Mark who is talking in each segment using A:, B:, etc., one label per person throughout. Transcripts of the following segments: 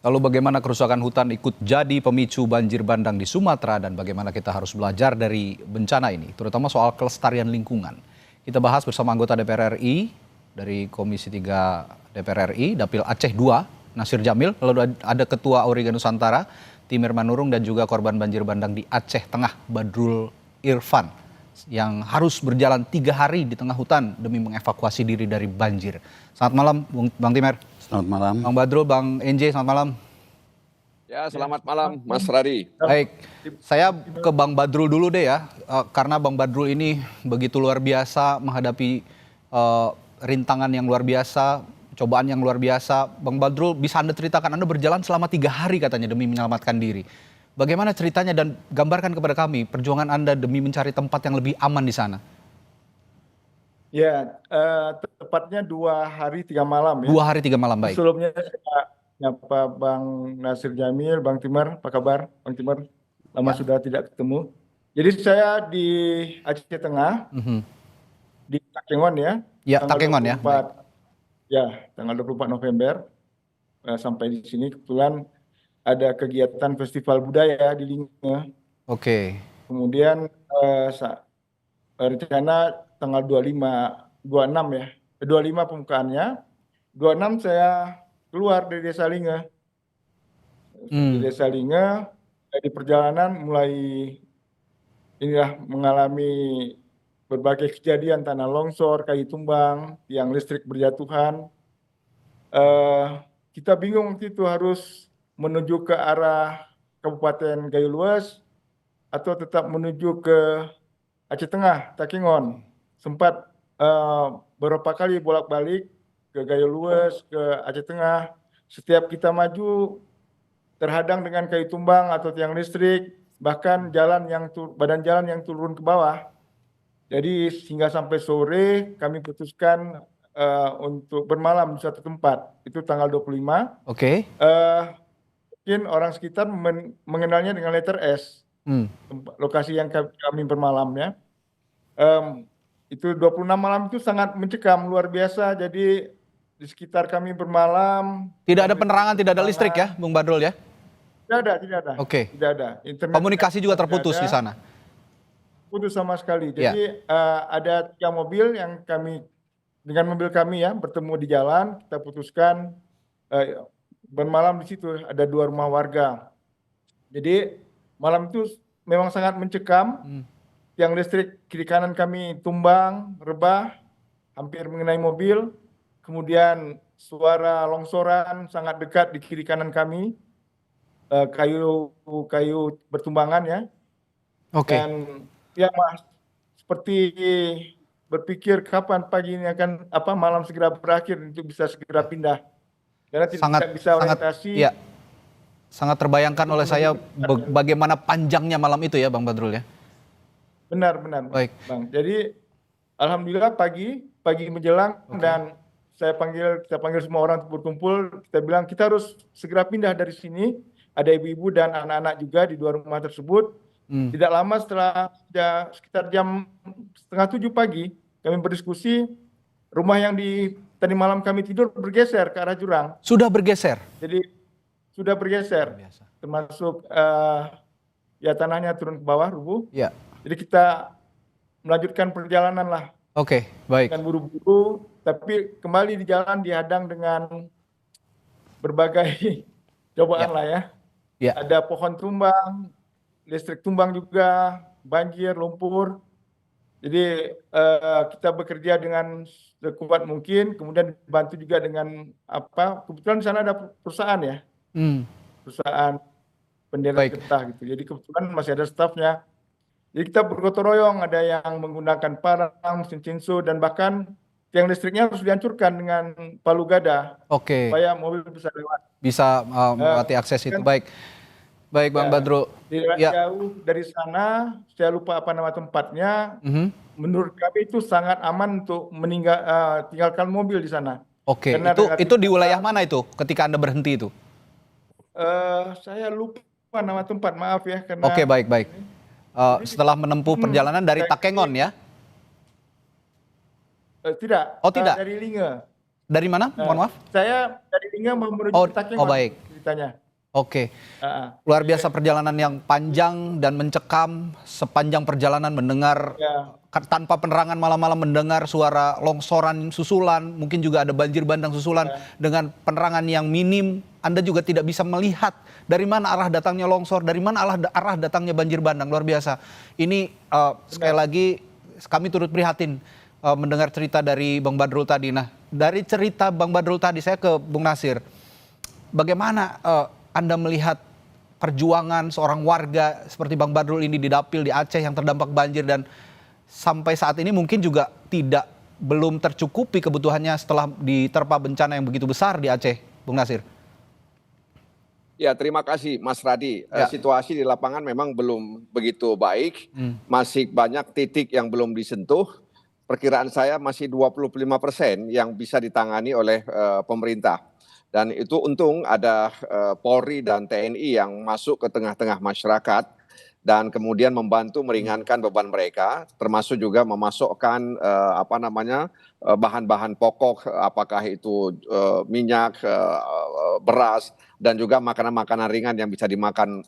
A: Lalu bagaimana kerusakan hutan ikut jadi pemicu banjir bandang di Sumatera dan bagaimana kita harus belajar dari bencana ini, terutama soal kelestarian lingkungan. Kita bahas bersama anggota DPR RI dari Komisi 3 DPR RI, Dapil Aceh 2, Nasir Jamil, lalu ada Ketua Auriga Nusantara, Timur Manurung, dan juga korban banjir bandang di Aceh Tengah, Badrul Irfan, yang harus berjalan 3 hari di tengah hutan demi mengevakuasi diri dari banjir. Selamat malam, Bang Timer.
B: Selamat malam.
A: Bang Badrul, Bang NJ, selamat malam.
C: Ya, selamat malam Mas Radi.
A: Baik, saya ke Bang Badrul dulu deh ya, karena Bang Badrul ini begitu luar biasa menghadapi rintangan yang luar biasa, cobaan yang luar biasa. Bang Badrul, bisa Anda ceritakan, Anda berjalan selama 3 hari katanya demi menyelamatkan diri. Bagaimana ceritanya dan gambarkan kepada kami perjuangan Anda demi mencari tempat yang lebih aman di sana.
D: Ya, tepatnya 2 hari 3 malam ya.
A: 2 hari 3 malam, baik.
D: Sebelumnya saya nyapa Bang Nasir Jamil, Bang Timur, apa kabar Bang Timur? Lama sudah tidak ketemu. Jadi saya di Aceh Tengah, di Takengon ya.
A: Ya, Takengon ya.
D: Ya, tanggal 24 November sampai di sini kebetulan ada kegiatan festival budaya di Linge.
A: Oke.
D: Kemudian rencana tanggal 26 ya. 25 pembukaannya. 26 saya keluar dari Desa Linge. Di Desa Linge, di perjalanan mulai mengalami berbagai kejadian tanah longsor, kayu tumbang, tiang listrik berjatuhan. Kita bingung waktu itu harus menuju ke arah Kabupaten Gayo Luas atau tetap menuju ke Aceh Tengah, Takengon. Sempat beberapa kali bolak-balik ke Gayo Luas, ke Aceh Tengah. Setiap kita maju terhadang dengan kayu tumbang atau tiang listrik, bahkan badan jalan yang turun ke bawah. Jadi hingga sampai sore kami putuskan untuk bermalam di satu tempat. Itu tanggal 25.
A: Oke.
D: Mungkin orang sekitar mengenalnya dengan letter S. Lokasi yang kami bermalamnya. Itu 26 malam itu sangat mencekam, luar biasa. Jadi di sekitar kami bermalam.
A: Tidak ada penerangan, tidak ada listrik ya, Bung Badrul ya?
D: Tidak ada.
A: Oke.
D: Tidak ada. Internet
A: Komunikasi juga terputus di sana?
D: Putus sama sekali. Jadi ada 3 mobil yang dengan mobil kami ya, bertemu di jalan. Kita putuskan bermalam di situ. Ada 2 rumah warga. Jadi malam itu memang sangat mencekam. Tiang listrik kiri kanan kami tumbang, rebah, hampir mengenai mobil. Kemudian suara longsoran sangat dekat di kiri kanan kami. Kayu bertumbangan ya.
A: Oke.
D: Dan ya Mas, seperti berpikir kapan pagi ini malam segera berakhir untuk bisa segera pindah. Karena tidak bisa orientasi.
A: Ya. Sangat terbayangkan oleh saya bagaimana panjangnya malam itu ya, Bang Badrul ya.
D: Benar.
A: Baik.
D: Bang. Jadi alhamdulillah pagi menjelang dan kita panggil semua orang untuk berkumpul. Kita bilang kita harus segera pindah dari sini. Ada ibu-ibu dan anak-anak juga di 2 rumah tersebut. Tidak lama setelah sekitar jam 6:30 pagi kami berdiskusi, rumah yang tadi malam kami tidur bergeser ke arah jurang.
A: Sudah bergeser?
D: Jadi sudah bergeser, termasuk tanahnya turun ke bawah, rubuh.
A: Ya.
D: Jadi kita melanjutkan perjalanan lah.
A: Oke, baik.
D: Dengan buru-buru, tapi kembali di jalan dihadang dengan berbagai cobaan lah ya. Ada pohon tumbang, listrik tumbang juga, banjir, lumpur. Jadi kita bekerja dengan sekuat mungkin, kemudian dibantu juga dengan kebetulan di sana ada perusahaan ya. Perusahaan bendera getah gitu. Jadi kebetulan masih ada stafnya. Jadi kita bergotong royong, ada yang menggunakan parang, mesin cinsu, dan bahkan tiang listriknya harus dihancurkan dengan palu gada.
A: Oke.
D: Supaya mobil bisa lewat.
A: Bisa melewati akses itu. Baik Bang Badrul.
D: Tidak jauh dari sana, saya lupa apa nama tempatnya. Menurut kami itu sangat aman untuk tinggalkan mobil di sana.
A: Oke. Itu di wilayah mana itu ketika Anda berhenti itu?
D: Saya lupa nama tempat, maaf ya.
A: Oke, baik. Setelah menempuh perjalanan dari Takengon ya?
D: Tidak.
A: Oh, tidak.
D: Dari Linge.
A: Dari mana? Mohon maaf.
D: Saya dari Linge menuju Takengon.
A: Oh, baik.
D: ceritanya.
A: Oke, luar biasa perjalanan yang panjang dan mencekam. Sepanjang perjalanan mendengar tanpa penerangan, malam-malam mendengar suara longsoran susulan, mungkin juga ada banjir bandang susulan dengan penerangan yang minim. Anda juga tidak bisa melihat dari mana arah datangnya longsor, dari mana arah datangnya banjir bandang. Luar biasa. Ini sekali lagi kami turut prihatin mendengar cerita dari Bang Badrul tadi. Nah, dari cerita Bang Badrul tadi saya ke Bung Nasir. Bagaimana Anda melihat perjuangan seorang warga seperti Bang Badrul ini di Dapil di Aceh yang terdampak banjir dan sampai saat ini mungkin juga belum tercukupi kebutuhannya setelah diterpa bencana yang begitu besar di Aceh, Bung Nasir?
C: Ya, terima kasih Mas Radi. Situasi di lapangan memang belum begitu baik. Masih banyak titik yang belum disentuh. Perkiraan saya masih 25% yang bisa ditangani oleh pemerintah. Dan itu untung ada Polri dan TNI yang masuk ke tengah-tengah masyarakat dan kemudian membantu meringankan beban mereka, termasuk juga memasukkan bahan-bahan pokok, apakah itu minyak, beras, dan juga makanan-makanan ringan yang bisa dimakan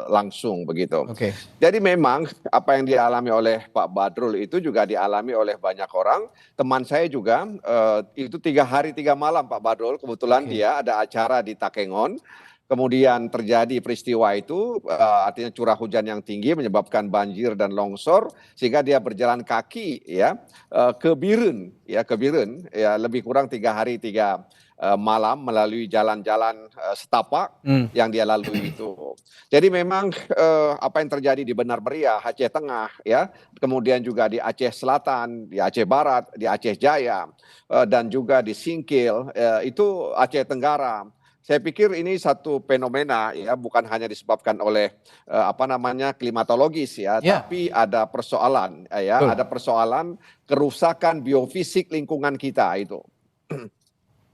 C: langsung begitu.
A: Oke.
C: Jadi memang apa yang dialami oleh Pak Badrul itu juga dialami oleh banyak orang. Teman saya juga itu 3 hari 3 malam Pak Badrul, kebetulan dia ada acara di Takengon. Kemudian terjadi peristiwa itu, artinya curah hujan yang tinggi menyebabkan banjir dan longsor, sehingga dia berjalan kaki ke Biren, ya lebih kurang 3 hari 3 malam melalui jalan-jalan setapak yang dia lalui itu. Jadi memang apa yang terjadi di Benar Meriah, Aceh Tengah, ya, kemudian juga di Aceh Selatan, di Aceh Barat, di Aceh Jaya, dan juga di Singkil, itu Aceh Tenggara. Saya pikir ini satu fenomena ya, bukan hanya disebabkan oleh klimatologis ya, tapi ada persoalan ada persoalan kerusakan biofisik lingkungan kita itu.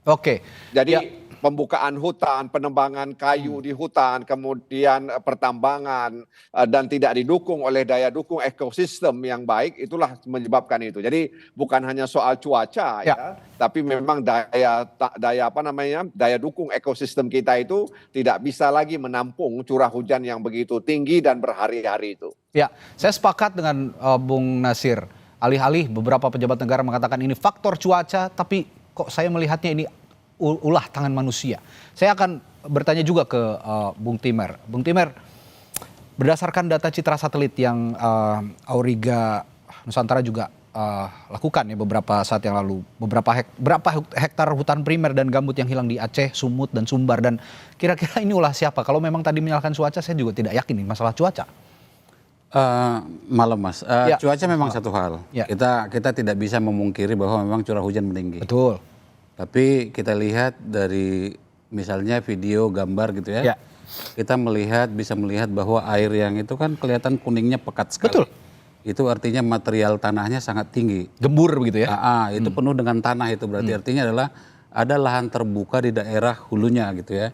A: Oke.
C: Jadi pembukaan hutan, penebangan kayu di hutan, kemudian pertambangan dan tidak didukung oleh daya dukung ekosistem yang baik, itulah menyebabkan itu. Jadi bukan hanya soal cuaca ya, tapi memang daya dukung ekosistem kita itu tidak bisa lagi menampung curah hujan yang begitu tinggi dan berhari-hari itu.
A: Ya, saya sepakat dengan Bung Nasir. Alih-alih beberapa pejabat negara mengatakan ini faktor cuaca, tapi kok saya melihatnya ini ulah tangan manusia. Saya akan bertanya juga ke Bung Timer. Bung Timer, berdasarkan data citra satelit yang Auriga Nusantara juga lakukan ya beberapa saat yang lalu, berapa hektar hutan primer dan gambut yang hilang di Aceh, Sumut dan Sumbar, dan kira-kira ini ulah siapa? Kalau memang tadi menyalahkan cuaca, saya juga tidak yakin ini masalah cuaca.
B: Malam Mas, cuaca memang satu hal. Kita tidak bisa memungkiri bahwa memang curah hujan meninggi.
A: Betul.
B: Tapi kita lihat dari misalnya video, gambar gitu ya. Kita bisa melihat bahwa air yang itu kan kelihatan kuningnya pekat sekali.
A: Betul.
B: Itu artinya material tanahnya sangat tinggi.
A: Gembur begitu ya?
B: Itu penuh dengan tanah, itu berarti artinya adalah ada lahan terbuka di daerah hulunya gitu ya.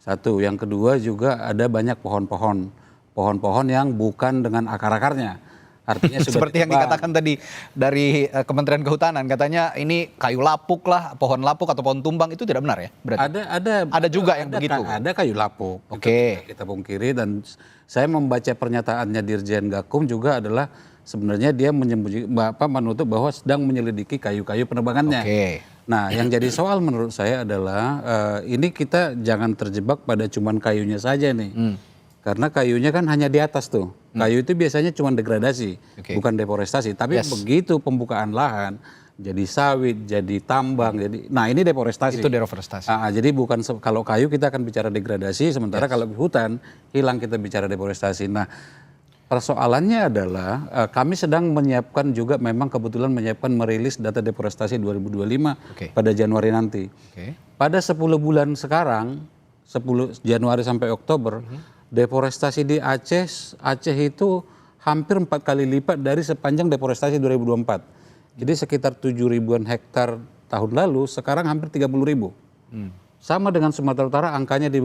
B: Satu, yang kedua juga ada banyak pohon-pohon yang bukan dengan akar-akarnya. Artinya
A: seperti yang dikatakan tadi dari Kementerian Kehutanan, katanya ini kayu lapuk lah, pohon lapuk atau pohon tumbang, itu tidak benar ya? Berarti ada juga yang begitu.
B: Ada kayu lapuk.
A: Oke.
B: Kita pungkiri, dan saya membaca pernyataannya Dirjen Gakum juga adalah sebenarnya dia menutup bahwa sedang menyelidiki kayu-kayu penebangannya.
A: Oke.
B: Nah, yang jadi soal menurut saya adalah ini kita jangan terjebak pada cuman kayunya saja nih. Karena kayunya kan hanya di atas tuh. Kayu itu biasanya cuma degradasi, bukan deforestasi. Tapi begitu pembukaan lahan, jadi sawit, jadi tambang, nah ini deforestasi.
A: Itu deforestasi.
B: Jadi bukan kalau kayu kita akan bicara degradasi, sementara kalau hutan hilang kita bicara deforestasi. Nah, persoalannya adalah kami sedang menyiapkan juga, memang kebetulan menyiapkan merilis data deforestasi 2025 pada Januari nanti. Pada 10 bulan sekarang, 10 Januari sampai Oktober, deforestasi di Aceh itu hampir 4 kali lipat dari sepanjang deforestasi 2024. Jadi sekitar 7.000-an hektar tahun lalu, sekarang hampir 30.000. Sama dengan Sumatera Utara, angkanya di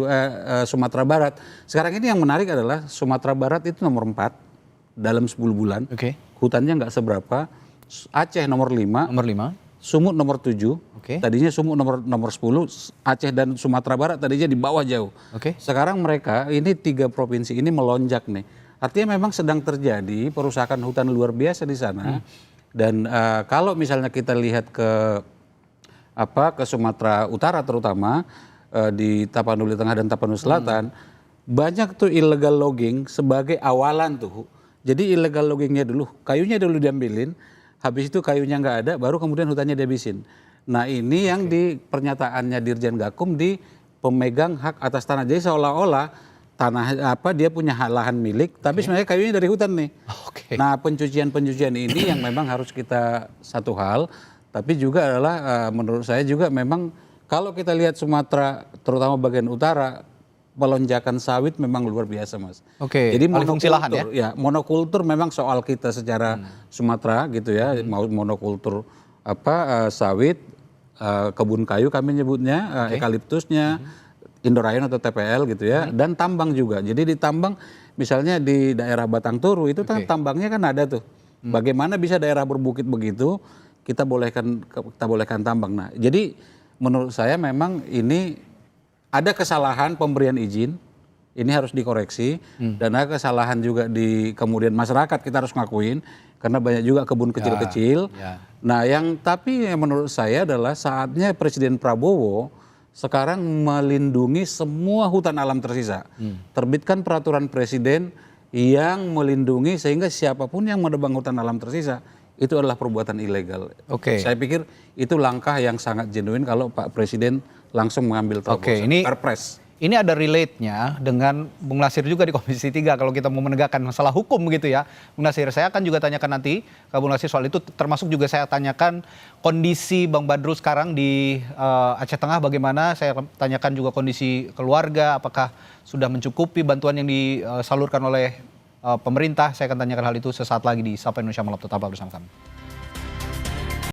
B: Sumatera Barat. Sekarang ini yang menarik adalah Sumatera Barat itu nomor 4 dalam 10 bulan. Hutannya nggak seberapa. Aceh nomor 5. Sumut nomor 7,
A: Oke.
B: tadinya Sumut nomor 10, Aceh dan Sumatera Barat tadinya di bawah jauh.
A: Oke.
B: Sekarang mereka ini 3 provinsi ini melonjak nih. Artinya memang sedang terjadi perusakan hutan luar biasa di sana. Dan kalau misalnya kita lihat ke Sumatera Utara terutama di Tapanuli Tengah dan Tapanuli Selatan, banyak tuh illegal logging sebagai awalan tuh. Jadi illegal loggingnya dulu, kayunya dulu diambilin. Habis itu kayunya nggak ada, baru kemudian hutannya dihabisin. Nah ini yang di pernyataannya Dirjen Gakum di pemegang hak atas tanah. Jadi seolah-olah tanah dia punya lahan milik, tapi sebenarnya kayunya dari hutan nih. Nah pencucian ini yang memang harus kita satu hal, tapi juga adalah menurut saya juga memang kalau kita lihat Sumatera, terutama bagian utara, pelonjakan sawit memang luar biasa, Mas. Jadi
A: fungsi lahan
B: ya, monokultur memang soal kita secara Sumatera gitu ya, mau monokultur sawit, kebun kayu kami nyebutnya, eukaliptusnya, Indorayon atau TPL gitu ya, dan tambang juga. Jadi di tambang misalnya di daerah Batang Toru itu tambangnya kan ada tuh. Bagaimana bisa daerah berbukit begitu kita bolehkan tambang. Nah, jadi menurut saya memang ini ada kesalahan pemberian izin, ini harus dikoreksi, dan ada kesalahan juga di kemudian masyarakat kita harus ngakuin, karena banyak juga kebun kecil-kecil. Nah tapi menurut saya adalah saatnya Presiden Prabowo sekarang melindungi semua hutan alam tersisa. Terbitkan peraturan presiden yang melindungi sehingga siapapun yang menebang hutan alam tersisa, itu adalah perbuatan ilegal. Saya pikir itu langkah yang sangat genuine kalau Pak Presiden langsung mengambil terobosan Perpres.
A: Ini ada relate-nya dengan Bung Nasir juga di Komisi 3 kalau kita mau menegakkan masalah hukum gitu ya. Bung Nasir, saya akan juga tanyakan nanti ke Bung Nasir soal itu, termasuk juga saya tanyakan kondisi Bang Badrul sekarang di Aceh Tengah bagaimana, saya tanyakan juga kondisi keluarga, apakah sudah mencukupi bantuan yang disalurkan oleh pemerintah. Saya akan tanyakan hal itu sesaat lagi di Sapa Indonesia Malam, tetaplah bersama kami.